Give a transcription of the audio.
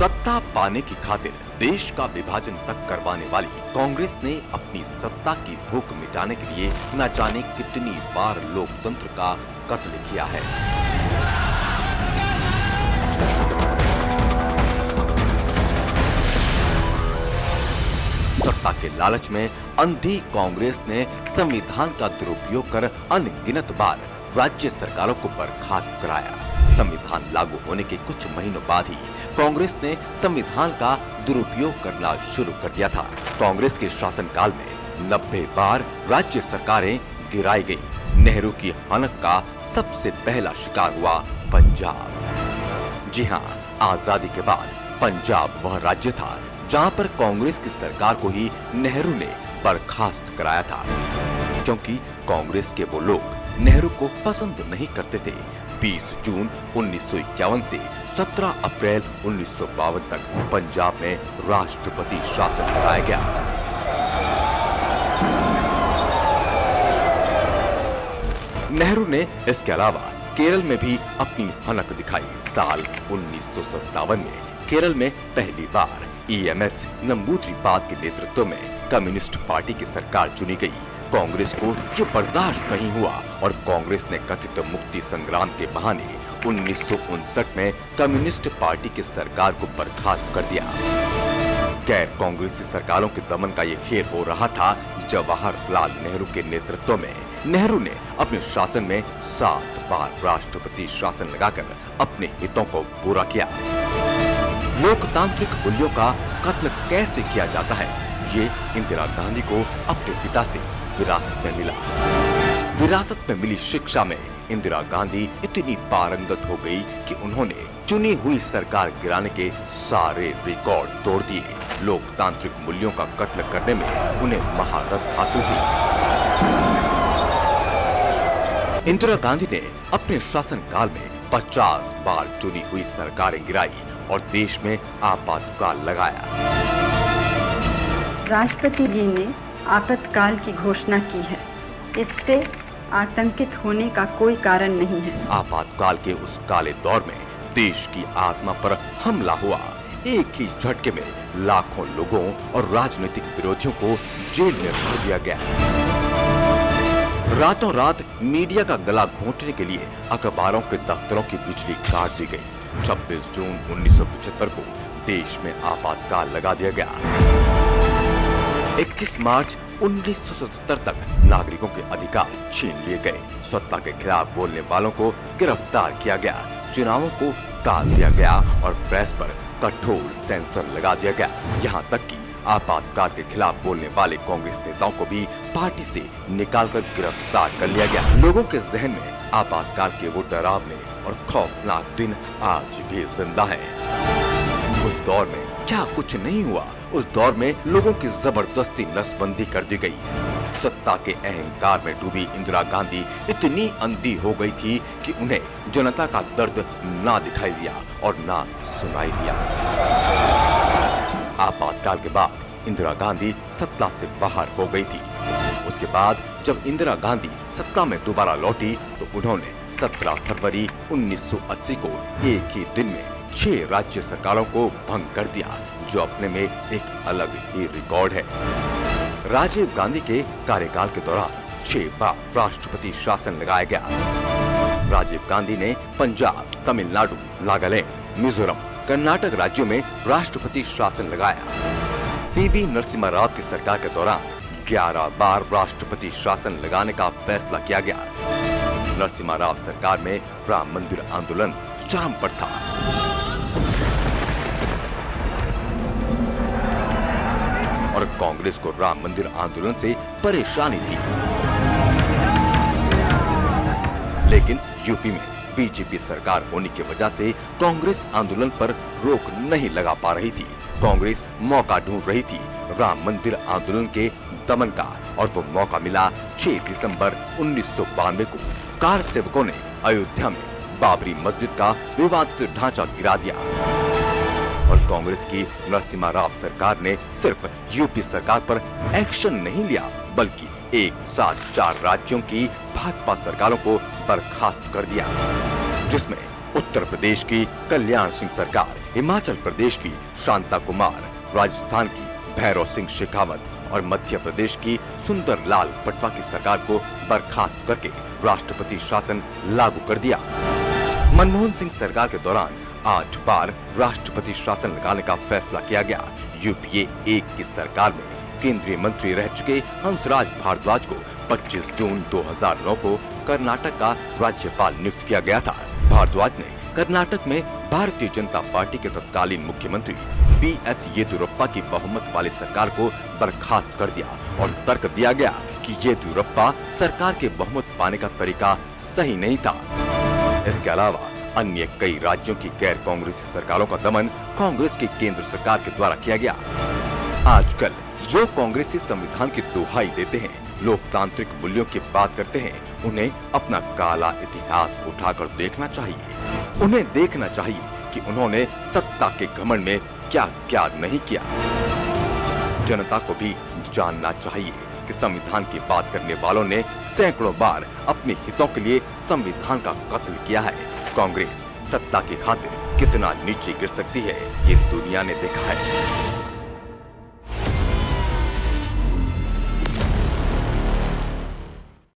सत्ता पाने की खातिर देश का विभाजन तक करवाने वाली कांग्रेस ने अपनी सत्ता की भूख मिटाने के लिए न जाने कितनी बार लोकतंत्र का कत्ल किया है। सत्ता के लालच में अंधी कांग्रेस ने संविधान का दुरुपयोग कर अनगिनत बार राज्य सरकारों को बर्खास्त कराया। संविधान लागू होने के कुछ महीनों बाद ही कांग्रेस ने संविधान का दुरुपयोग करना शुरू कर दिया था। कांग्रेस के शासनकाल में 90 बार राज्य सरकारें गिराई गई। नेहरू की हनक का सबसे पहला शिकार हुआ पंजाब। जी हां, आजादी के बाद पंजाब वह राज्य था जहां पर कांग्रेस की सरकार को ही नेहरू ने बर्खास्त कराया था, क्योंकि कांग्रेस के वो लोग नेहरू को पसंद नहीं करते थे। 20 जून 1951 से 17 अप्रैल 1952 तक पंजाब में राष्ट्रपति शासन लगाया गया। नेहरू ने इसके अलावा केरल में भी अपनी हनक दिखाई। साल 1957 में केरल में पहली बार EMS नंबूद्रिपाद के नेतृत्व में कम्युनिस्ट पार्टी की सरकार चुनी गई। कांग्रेस को ये बर्दाश्त नहीं हुआ और कांग्रेस ने कथित मुक्ति संग्राम के बहाने 1959 में कम्युनिस्ट पार्टी की सरकार को बर्खास्त कर दिया। गैर कांग्रेसी सरकारों के दमन का ये खेल हो रहा था। जवाहरलाल नेहरू के नेतृत्व में नेहरू ने अपने शासन में 7 बार राष्ट्रपति शासन लगाकर अपने हितों को पूरा किया। लोकतांत्रिक मूल्यों का कत्ल कैसे किया जाता है, ये इंदिरा गांधी को अपने पिता से विरासत में मिला। विरासत में मिली शिक्षा में इंदिरा गांधी इतनी पारंगत हो गई कि उन्होंने चुनी हुई सरकार गिराने के सारे रिकॉर्ड तोड़ दिए। लोकतांत्रिक मूल्यों का कत्ल करने में उन्हें महारत हासिल थी। इंदिरा गांधी ने अपने शासनकाल में 50 बार चुनी हुई सरकारें गिराई और देश में आपातकाल लगाया। राष्ट्रपति जी ने आपातकाल की घोषणा की है। इससे आतंकित होने का कोई कारण नहीं है। आपातकाल के उस काले दौर में देश की आत्मा पर हमला हुआ। एक ही झटके में लाखों लोगों और राजनीतिक विरोधियों को जेल में भर दिया गया। रातों रात मीडिया का गला घोंटने के लिए अखबारों के दफ्तरों की बिजली काट दी गई। 26 जून 1975 को देश में आपातकाल लगा दिया गया। 21 मार्च 1977 तक नागरिकों के अधिकार छीन लिए गए। सत्ता के खिलाफ बोलने वालों को गिरफ्तार किया गया। चुनावों को टाल दिया गया और प्रेस पर कठोर सेंसर लगा दिया गया। यहाँ तक कि आपातकाल के खिलाफ बोलने वाले कांग्रेस नेताओं को भी पार्टी से निकालकर गिरफ्तार कर लिया गया। लोगों के जहन में आपातकाल के वो डरावने और खौफनाक दिन आज भी जिंदा है। उस दौर में क्या कुछ नहीं हुआ। उस दौर में लोगों की जबरदस्ती नसबंदी कर दी गई। सत्ता के अहंकार में डूबी इंदिरा गांधी इतनी अंधी हो गई थी कि उन्हें जनता का दर्द ना दिखाई दिया और ना सुनाई दिया। आपातकाल के बाद इंदिरा गांधी सत्ता से बाहर हो गई थी। उसके बाद जब इंदिरा गांधी सत्ता में दोबारा लौटी तो उन्होंने 17 फरवरी 1980 को एक ही दिन में 6 राज्य सरकारों को भंग कर दिया, जो अपने में एक अलग ही रिकॉर्ड है। राजीव गांधी के कार्यकाल के दौरान 6 बार राष्ट्रपति शासन लगाया गया। राजीव गांधी ने पंजाब, तमिलनाडु, नागालैंड, मिजोरम, कर्नाटक राज्यों में राष्ट्रपति शासन लगाया। PV नरसिम्हा राव की सरकार के दौरान 11 बार राष्ट्रपति शासन लगाने का फैसला किया गया। नरसिम्हा राव सरकार में राम मंदिर आंदोलन चरम पर था। और कांग्रेस को राम मंदिर आंदोलन से परेशानी थी। लेकिन यूपी में बीजेपी सरकार होने की वजह से कांग्रेस आंदोलन पर रोक नहीं लगा पा रही थी। कांग्रेस मौका ढूंढ रही थी राम मंदिर आंदोलन के दमन का, और वो मौका मिला 6 दिसंबर 1992 को। कार सेवकों ने अयोध्या में बाबरी मस्जिद का विवादित ढांचा गिरा दिया और कांग्रेस की नरसिम्हा राव सरकार ने सिर्फ यूपी सरकार पर एक्शन नहीं लिया, बल्कि एक साथ 4 राज्यों की भाजपा सरकारों को बर्खास्त कर दिया, जिसमें उत्तर प्रदेश की कल्याण सिंह सरकार, हिमाचल प्रदेश की शांता कुमार, राजस्थान की भैरव सिंह शेखावत और मध्य प्रदेश की सुंदर लाल पटवा की सरकार को बर्खास्त करके राष्ट्रपति शासन लागू कर दिया। मनमोहन सिंह सरकार के दौरान 8 बार राष्ट्रपति शासन लगाने का फैसला किया गया। यूपीए 1 की सरकार में केंद्रीय मंत्री रह चुके हंसराज भारद्वाज को 25 जून 2009 को कर्नाटक का राज्यपाल नियुक्त किया गया था। भारद्वाज ने कर्नाटक में भारतीय जनता पार्टी के तत्कालीन मुख्यमंत्री बीएस येदियुरप्पा की बहुमत वाली सरकार को बर्खास्त कर दिया और तर्क दिया गया कि येदियुरप्पा सरकार के बहुमत पाने का तरीका सही नहीं था। इसके अलावा अन्य कई राज्यों की गैर कांग्रेसी सरकारों का दमन कांग्रेस की केंद्र सरकार के द्वारा किया गया। आजकल जो कांग्रेसी संविधान की दुहाई देते हैं, लोकतांत्रिक मूल्यों की बात करते हैं, उन्हें अपना काला इतिहास उठाकर देखना चाहिए। उन्हें देखना चाहिए कि उन्होंने सत्ता के घमंड में क्या क्या नहीं किया। जनता को भी जानना चाहिए कि संविधान की बात करने वालों ने सैकड़ों बार अपने हितों के लिए संविधान का कत्ल किया है। कांग्रेस सत्ता की खातिर कितना नीचे गिर सकती है, ये दुनिया ने देखा है।